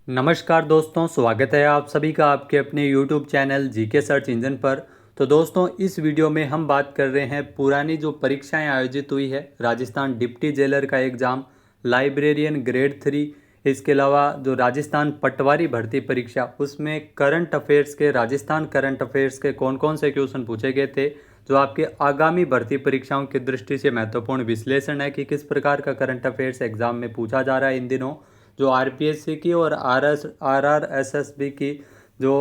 नमस्कार दोस्तों, स्वागत है आप सभी का आपके अपने YouTube channel GK search engine पर। तो दोस्तों, इस वीडियो में हम बात कर रहे हैं पुरानी जो परीक्षाएं आयोजित हुई है, राजस्थान डिप्टी जेलर का एग्ज़ाम, लाइब्रेरियन ग्रेड 3, इसके अलावा जो राजस्थान पटवारी भर्ती परीक्षा, उसमें करंट अफेयर्स के राजस्थान करंट अफेयर्स के कौन कौन से क्वेश्चन पूछे गए थे, जो आपके आगामी भर्ती परीक्षाओं की दृष्टि से महत्वपूर्ण विश्लेषण है कि किस प्रकार का करंट अफेयर्स एग्जाम में पूछा जा रहा है इन दिनों। जो आरपीएससी की और आरआरएसएसबी की जो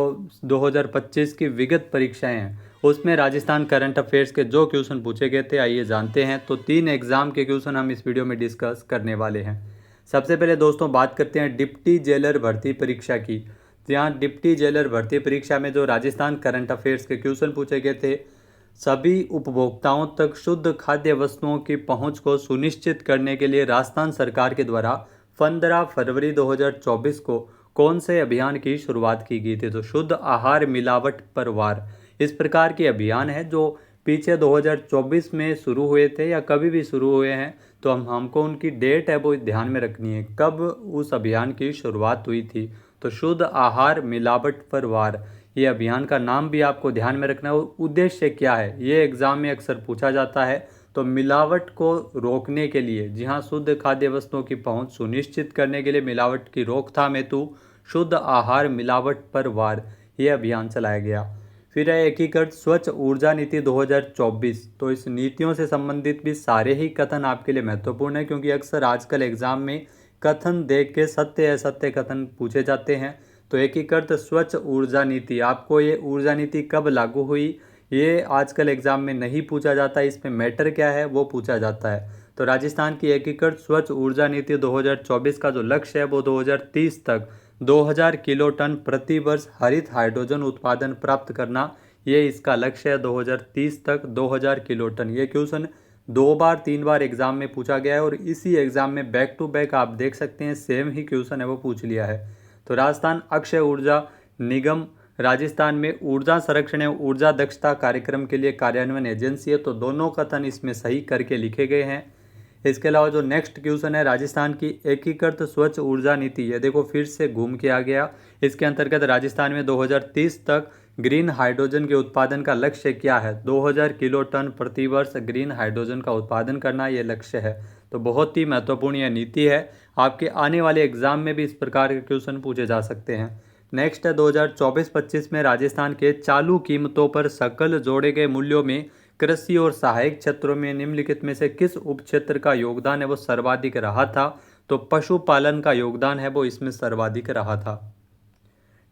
2025 की विगत परीक्षाएं हैं, उसमें राजस्थान करंट अफेयर्स के जो क्वेश्चन पूछे गए थे, आइए जानते हैं। तो 3 एग्जाम के क्वेश्चन हम इस वीडियो में डिस्कस करने वाले हैं। सबसे पहले दोस्तों बात करते हैं डिप्टी जेलर भर्ती परीक्षा की। जहाँ डिप्टी जेलर भर्ती परीक्षा में जो राजस्थान करंट अफेयर्स के क्वेश्चन पूछे गए थे, सभी उपभोक्ताओं तक शुद्ध खाद्य वस्तुओं की पहुंच को सुनिश्चित करने के लिए राजस्थान सरकार के द्वारा 15 फरवरी 2024 को कौन से अभियान की शुरुआत की गई थी। तो शुद्ध आहार मिलावट पर वार, इस प्रकार के अभियान है जो पीछे 2024 में शुरू हुए थे या कभी भी शुरू हुए हैं। तो हमको उनकी डेट है वो ध्यान में रखनी है, कब उस अभियान की शुरुआत हुई थी। तो शुद्ध आहार मिलावट पर वार, ये अभियान का नाम भी आपको ध्यान में रखना है। उद्देश्य क्या है, ये एग्जाम में अक्सर पूछा जाता है। तो मिलावट को रोकने के लिए, जी हाँ, शुद्ध खाद्य वस्तुओं की पहुंच सुनिश्चित करने के लिए मिलावट की रोकथाम हेतु शुद्ध आहार मिलावट पर वार, ये अभियान चलाया गया। फिर है एकीकृत स्वच्छ ऊर्जा नीति 2024। तो इस नीतियों से संबंधित भी सारे ही कथन आपके लिए महत्वपूर्ण है, क्योंकि अक्सर आजकल एग्जाम में कथन देख के सत्य असत्य कथन पूछे जाते हैं। तो एकीकृत स्वच्छ ऊर्जा नीति, आपको ये ऊर्जा नीति कब लागू हुई, ये आजकल एग्जाम में नहीं पूछा जाता, इसमें मैटर क्या है वो पूछा जाता है। तो राजस्थान की एकीकृत स्वच्छ ऊर्जा नीति 2024 का जो लक्ष्य है वो 2030 तक 2000 किलो टन प्रति वर्ष हरित हाइड्रोजन उत्पादन प्राप्त करना, ये इसका लक्ष्य है। 2030 तक 2000 किलो टन, ये क्वेश्चन 2 बार 3 बार एग्जाम में पूछा गया है और इसी एग्जाम में बैक टू बैक आप देख सकते हैं सेम ही क्वेश्चन है वो पूछ लिया है। तो राजस्थान अक्षय ऊर्जा निगम राजस्थान में ऊर्जा संरक्षण एवं ऊर्जा दक्षता कार्यक्रम के लिए कार्यान्वयन एजेंसी है। तो दोनों कथन इसमें सही करके लिखे गए हैं। इसके अलावा जो नेक्स्ट क्वेश्चन है, राजस्थान की एकीकृत स्वच्छ ऊर्जा नीति, ये देखो फिर से घूम के आ गया। इसके अंतर्गत राजस्थान में 2030 तक ग्रीन हाइड्रोजन के उत्पादन का लक्ष्य क्या है, 2000 किलो टन प्रति वर्ष ग्रीन हाइड्रोजन का उत्पादन करना, ये लक्ष्य है। तो बहुत ही महत्वपूर्ण यह नीति है, आपके आने वाले एग्जाम में भी इस प्रकार के क्वेश्चन पूछे जा सकते हैं। नेक्स्ट है 2024-25 में राजस्थान के चालू कीमतों पर सकल जोड़े गए मूल्यों में कृषि और सहायक क्षेत्रों में निम्नलिखित में से किस उप क्षेत्र का योगदान है वो सर्वाधिक रहा था। तो पशुपालन का योगदान है वो इसमें सर्वाधिक रहा था।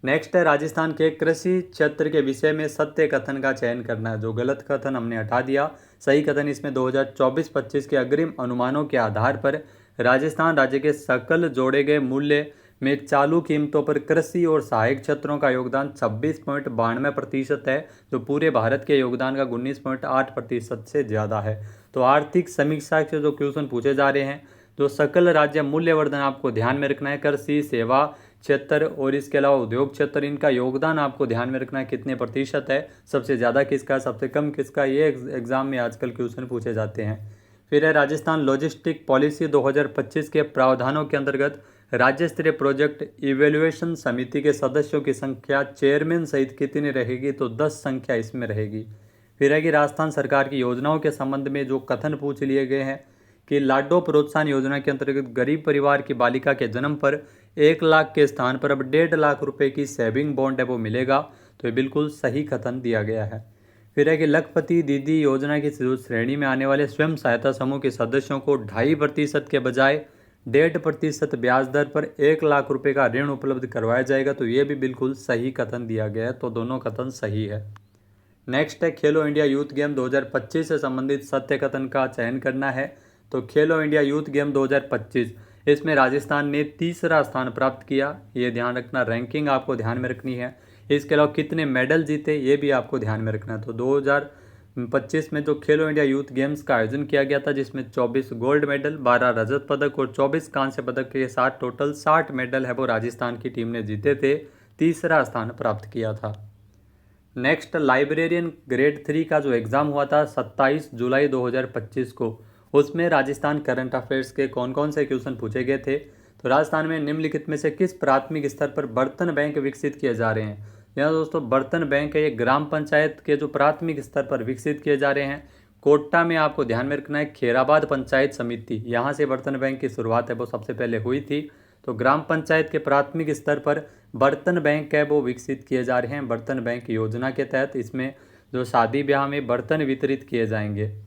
नेक्स्ट है राजस्थान के कृषि क्षेत्र के विषय में सत्य कथन का चयन करना है। जो गलत कथन हमने हटा दिया, सही कथन इसमें 2024-25 के अग्रिम अनुमानों के आधार पर राजस्थान राज्य के सकल जोड़े गए मूल्य में चालू कीमतों पर कृषि और सहायक क्षेत्रों का योगदान 26.92% है, जो पूरे भारत के योगदान का 19.8% से ज़्यादा है। तो आर्थिक समीक्षा से जो क्वेश्चन पूछे जा रहे हैं, जो सकल राज्य मूल्यवर्धन आपको ध्यान में रखना है, कृषि सेवा क्षेत्र और इसके अलावा उद्योग क्षेत्र, इनका योगदान आपको ध्यान में रखना है कितने प्रतिशत है, सबसे ज़्यादा किसका, सबसे कम किसका, ये एग्जाम में आजकल क्वेश्चन पूछे जाते हैं। फिर है राजस्थान लॉजिस्टिक पॉलिसी 2025 के प्रावधानों के अंतर्गत राज्य स्तरीय प्रोजेक्ट इवेल्युएशन समिति के सदस्यों की संख्या चेयरमैन सहित कितनी रहेगी। तो 10 संख्या इसमें रहेगी। फिर है कि राजस्थान सरकार की योजनाओं के संबंध में जो कथन पूछ लिए गए हैं कि लाडो प्रोत्साहन योजना के अंतर्गत गरीब परिवार की बालिका के जन्म पर 1 लाख के स्थान पर अब 1.5 लाख रुपए की सेविंग बॉन्ड है वो मिलेगा। तो ये बिल्कुल सही कथन दिया गया है। फिर है कि लखपति दीदी योजना की श्रेणी में आने वाले स्वयं सहायता समूह के सदस्यों को 2.5% के बजाय 1.5% ब्याज दर पर 1 लाख रुपए का ऋण उपलब्ध करवाया जाएगा। तो ये भी बिल्कुल सही कथन दिया गया है। तो दोनों कथन सही है। नेक्स्ट है खेलो इंडिया यूथ गेम 2025 से संबंधित सत्य कथन का चयन करना है। तो खेलो इंडिया यूथ गेम 2025, इसमें राजस्थान ने तीसरा स्थान प्राप्त किया, ये ध्यान रखना, रैंकिंग आपको ध्यान में रखनी है। इसके अलावा कितने मेडल जीते ये भी आपको ध्यान में रखना है। तो 2025 में जो खेलो इंडिया यूथ गेम्स का आयोजन किया गया था, जिसमें 24 गोल्ड मेडल, 12 रजत पदक और 24 कांस्य पदक के साथ टोटल 60 मेडल है वो राजस्थान की टीम ने जीते थे, तीसरा स्थान प्राप्त किया था। नेक्स्ट लाइब्रेरियन ग्रेड 3 का जो एग्ज़ाम हुआ था 27 जुलाई 2025 को, उसमें राजस्थान करंट अफेयर्स के कौन कौन से क्वेश्चन पूछे गए थे। तो राजस्थान में निम्नलिखित में से किस प्राथमिक स्तर पर बर्तन बैंक विकसित किए जा रहे हैं। यहाँ दोस्तों बर्तन बैंक है ये ग्राम पंचायत के जो प्राथमिक स्तर पर विकसित किए जा रहे हैं। कोटा में आपको ध्यान में रखना है खेराबाद पंचायत समिति, यहाँ से बर्तन बैंक की शुरुआत है वो सबसे पहले हुई थी। तो ग्राम पंचायत के प्राथमिक स्तर पर बर्तन बैंक है वो विकसित किए जा रहे हैं। बर्तन बैंक योजना के तहत इसमें जो शादी ब्याह में बर्तन वितरित किए जाएंगे।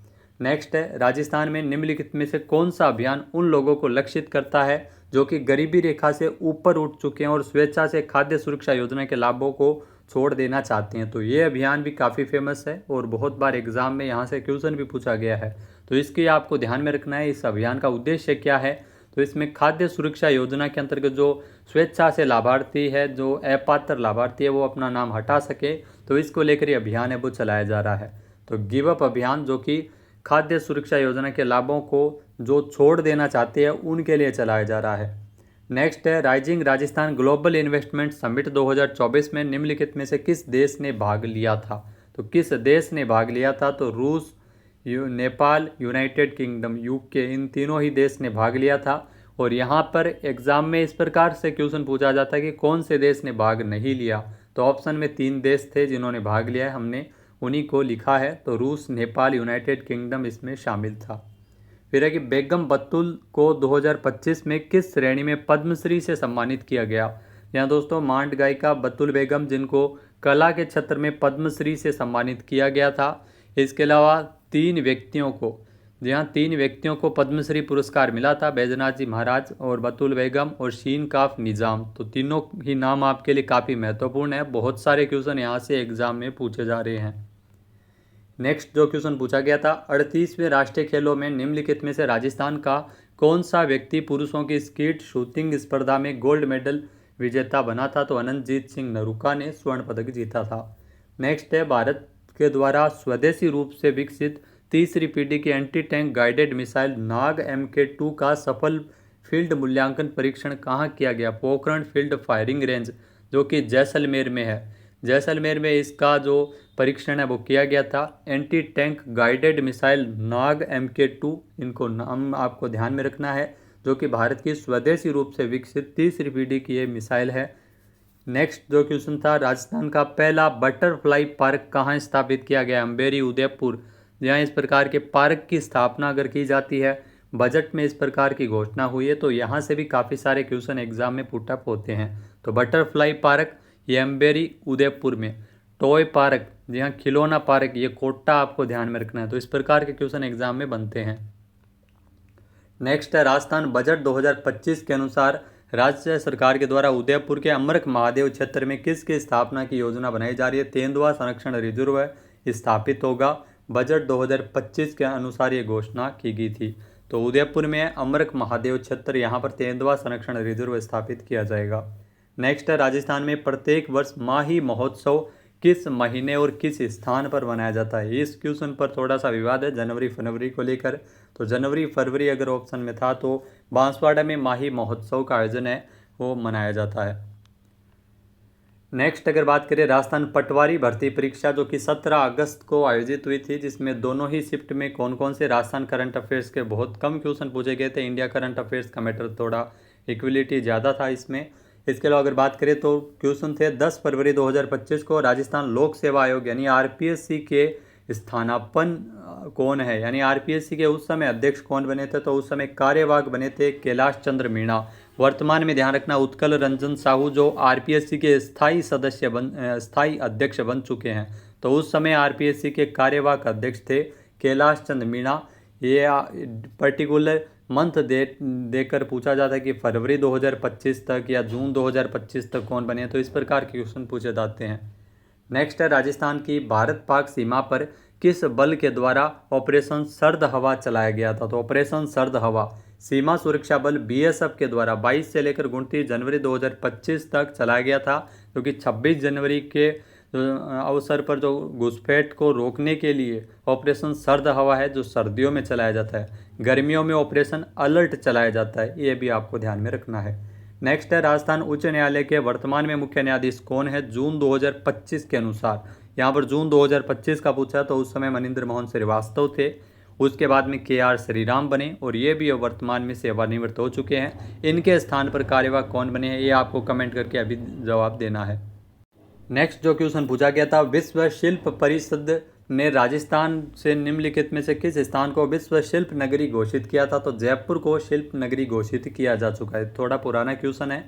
नेक्स्ट है राजस्थान में निम्नलिखित में से कौन सा अभियान उन लोगों को लक्षित करता है जो कि गरीबी रेखा से ऊपर उठ चुके हैं और स्वेच्छा से खाद्य सुरक्षा योजना के लाभों को छोड़ देना चाहते हैं। तो ये अभियान भी काफ़ी फेमस है और बहुत बार एग्जाम में यहाँ से क्वेश्चन भी पूछा गया है। तो इसके आपको ध्यान में रखना है इस अभियान का उद्देश्य क्या है। तो इसमें खाद्य सुरक्षा योजना के अंतर्गत जो स्वेच्छा से लाभार्थी है, जो अपात्र लाभार्थी है, वो अपना नाम हटा सके, तो इसको लेकर ये अभियान है वो चलाया जा रहा है। तो गिव अप अभियान जो कि खाद्य सुरक्षा योजना के लाभों को जो छोड़ देना चाहते हैं उनके लिए चलाया जा रहा है। नेक्स्ट है rising Rajasthan global investment summit 2024 में निम्नलिखित में से किस देश ने भाग लिया था। तो किस देश ने भाग लिया था, तो रूस, नेपाल, यूनाइटेड किंगडम, यूके, इन तीनों ही देश ने भाग लिया था। और यहाँ पर एग्जाम में इस प्रकार से क्वेश्चन पूछा जाता है कि कौन से देश ने भाग नहीं लिया। तो ऑप्शन में 3 देश थे जिन्होंने भाग लिया है, हमने उन्हीं को लिखा है। तो रूस, नेपाल, यूनाइटेड किंगडम इसमें शामिल था। फिर है कि बेगम बतुल को 2025 में किस श्रेणी में पद्मश्री से सम्मानित किया गया। यहाँ दोस्तों मांड गायिका बतुल बेगम जिनको कला के क्षेत्र में पद्मश्री से सम्मानित किया गया था। इसके अलावा 3 व्यक्तियों को पद्मश्री पुरस्कार मिला था, बैजनाथ जी महाराज और बतुल बेगम और शीन काफ निजाम। तो तीनों ही नाम आपके लिए काफ़ी महत्वपूर्ण है, बहुत सारे क्वेश्चन यहाँ से एग्जाम में पूछे जा रहे हैं। नेक्स्ट जो क्वेश्चन पूछा गया था 38वें राष्ट्रीय खेलों में निम्नलिखित में से राजस्थान का कौन सा व्यक्ति पुरुषों की स्कीट शूटिंग स्पर्धा में गोल्ड मेडल विजेता बना था। तो अनंतजीत सिंह नरूका ने स्वर्ण पदक जीता था। नेक्स्ट है भारत के द्वारा स्वदेशी रूप से विकसित तीसरी पीढ़ी की एंटी टैंक गाइडेड मिसाइल नाग MK2 का सफल फील्ड मूल्यांकन परीक्षण कहाँ किया गया। पोखरण फील्ड फायरिंग रेंज जो कि जैसलमेर में है। जैसलमेर में इसका जो परीक्षण है वो किया गया था। एंटी टैंक गाइडेड मिसाइल नाग MK2, इनको नाम आपको ध्यान में रखना है, जो कि भारत की स्वदेशी रूप से विकसित तीसरी पीढ़ी की ये मिसाइल है। नेक्स्ट जो क्वेश्चन था राजस्थान का पहला बटरफ्लाई पार्क कहाँ स्थापित किया गया। अम्बेरी, उदयपुर। जहाँ इस प्रकार के पार्क की स्थापना अगर की जाती है, बजट में इस प्रकार की घोषणा हुई है, तो यहाँ से भी काफ़ी सारे क्वेश्चन एग्जाम में पुटअप होते हैं। तो बटरफ्लाई पार्क ये अम्बेरी, उदयपुर में। टॉय पार्क जी हाँ खिलौना पार्क ये कोटा आपको ध्यान में रखना है। तो इस प्रकार के क्वेश्चन एग्जाम में बनते हैं। नेक्स्ट है राजस्थान बजट 2025 के अनुसार राज्य सरकार के द्वारा उदयपुर के अमरक महादेव क्षेत्र में किसकी स्थापना की योजना बनाई जा रही है। तेंदुआ संरक्षण रिजर्व स्थापित होगा। बजट 2025 के अनुसार ये घोषणा की गई थी। तो उदयपुर में अमरक महादेव क्षेत्र, यहाँ पर तेंदुआ संरक्षण रिजर्व स्थापित किया जाएगा। नेक्स्ट है राजस्थान में प्रत्येक वर्ष माही महोत्सव किस महीने और किस स्थान पर मनाया जाता है। इस क्वेश्चन पर थोड़ा सा विवाद है जनवरी फरवरी को लेकर। तो जनवरी फरवरी अगर ऑप्शन में था तो बांसवाड़ा में माही महोत्सव का आयोजन है वो मनाया जाता है। नेक्स्ट अगर बात करें राजस्थान पटवारी भर्ती परीक्षा जो कि 17 अगस्त को आयोजित हुई थी, जिसमें दोनों ही शिफ्ट में कौन कौन से राजस्थान करंट अफेयर्स के बहुत कम क्वेश्चन पूछे गए थे। इंडिया करंट अफेयर्स का मैटर थोड़ा इक्वलिटी ज़्यादा था इसमें। इसके अलावा अगर बात करें तो क्वेश्चन थे 10 फरवरी 2025 को राजस्थान लोक सेवा आयोग यानी RPSC के स्थानापन्न कौन है, यानी RPSC के उस समय अध्यक्ष कौन बने थे। तो उस समय कार्यवाहक बने थे कैलाश चंद्र मीणा। वर्तमान में ध्यान रखना उत्कल रंजन साहू जो RPSC के स्थायी अध्यक्ष बन चुके हैं। तो उस समय RPSC के कार्यवाहक अध्यक्ष थे कैलाश चंद्र मीणा। ये पर्टिकुलर मंथ देकर पूछा जाता है कि फरवरी 2025 तक या जून 2025 तक कौन बने। तो इस प्रकार के क्वेश्चन पूछे जाते हैं। नेक्स्ट है राजस्थान की भारत पाक सीमा पर किस बल के द्वारा ऑपरेशन सर्द हवा चलाया गया था। तो ऑपरेशन सर्द हवा सीमा सुरक्षा बल BSF के द्वारा 22 से लेकर 29 जनवरी 2025 तक चलाया गया था, क्योंकि 26 जनवरी के अवसर पर जो घुसपैठ को रोकने के लिए ऑपरेशन सर्द हवा है जो सर्दियों में चलाया जाता है। गर्मियों में ऑपरेशन अलर्ट चलाया जाता है, ये भी आपको ध्यान में रखना है। नेक्स्ट है राजस्थान उच्च न्यायालय के वर्तमान में मुख्य न्यायाधीश कौन है जून 2025 के अनुसार। यहाँ पर जून 2025 का पूछा तो उस समय मनिंद्र मोहन श्रीवास्तव थे। उसके बाद में KR श्रीराम बने और ये भी वर्तमान में सेवानिवृत्त हो चुके हैं। इनके स्थान पर कार्यवाहक कौन बने हैं, ये आपको कमेंट करके अभी जवाब देना है। नेक्स्ट जो क्वेश्चन पूछा गया था, विश्व शिल्प परिषद ने राजस्थान से निम्नलिखित में से किस स्थान को विश्व शिल्प नगरी घोषित किया था? तो जयपुर को शिल्प नगरी घोषित किया जा चुका है। थोड़ा पुराना क्वेश्चन है।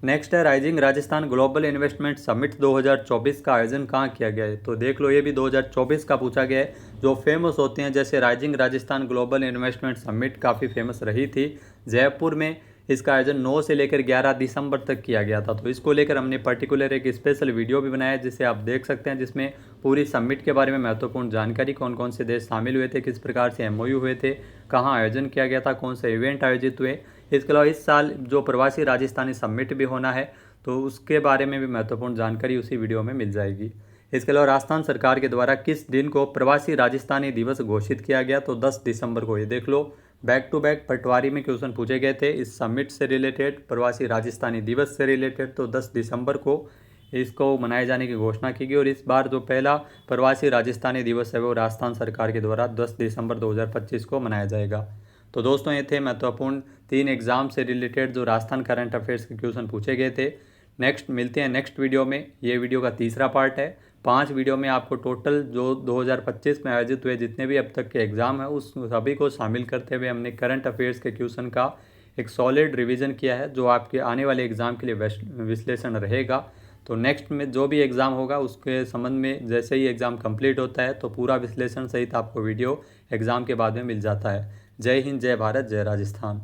नेक्स्ट है, rising Rajasthan global investment summit 2024 का आयोजन कहाँ किया गया है? तो देख लो, ये भी 2024 का पूछा गया है। जो फेमस होते हैं जैसे rising Rajasthan global investment summit काफ़ी फेमस रही थी जयपुर में। इसका आयोजन 9 से लेकर 11 दिसंबर तक किया गया था। तो इसको लेकर हमने पर्टिकुलर एक स्पेशल वीडियो भी बनाया है जिसे आप देख सकते हैं, जिसमें पूरी समिट के बारे में महत्वपूर्ण जानकारी, कौन कौन से देश शामिल हुए थे, किस प्रकार से MOU हुए थे, कहाँ आयोजन किया गया था, कौन से इवेंट आयोजित हुए। इसके अलावा इस साल जो प्रवासी राजस्थानी समिट भी होना है तो उसके बारे में भी महत्वपूर्ण जानकारी उसी वीडियो में मिल जाएगी। इसके अलावा राजस्थान सरकार के द्वारा किस दिन को प्रवासी राजस्थानी दिवस घोषित किया गया? तो 10 दिसंबर को। ये देख लो, बैक टू बैक पटवारी में क्वेश्चन पूछे गए थे इस समिट से रिलेटेड, प्रवासी राजस्थानी दिवस से रिलेटेड। तो 10 दिसंबर को इसको मनाए जाने की घोषणा की गई और इस बार जो पहला प्रवासी राजस्थानी दिवस है वो राजस्थान सरकार के द्वारा 10 दिसंबर 2025 को मनाया जाएगा। तो दोस्तों, ये थे महत्वपूर्ण 3 एग्जाम से रिलेटेड जो राजस्थान करंट अफेयर्स के क्वेश्चन पूछे गए थे। नेक्स्ट मिलते हैं नेक्स्ट वीडियो में। ये वीडियो का तीसरा पार्ट है। 5 वीडियो में आपको टोटल जो 2025 में आयोजित हुए जितने भी अब तक के एग्ज़ाम हैं उस सभी को शामिल करते हुए हमने करंट अफेयर्स के क्वेश्चन का एक सॉलिड रिवीजन किया है जो आपके आने वाले एग्ज़ाम के लिए विश्लेषण रहेगा। तो नेक्स्ट में जो भी एग्ज़ाम होगा उसके संबंध में जैसे ही एग्ज़ाम कंप्लीट होता है तो पूरा विश्लेषण सहित आपको वीडियो एग्ज़ाम के बाद में मिल जाता है। जय हिंद, जय भारत, जय राजस्थान।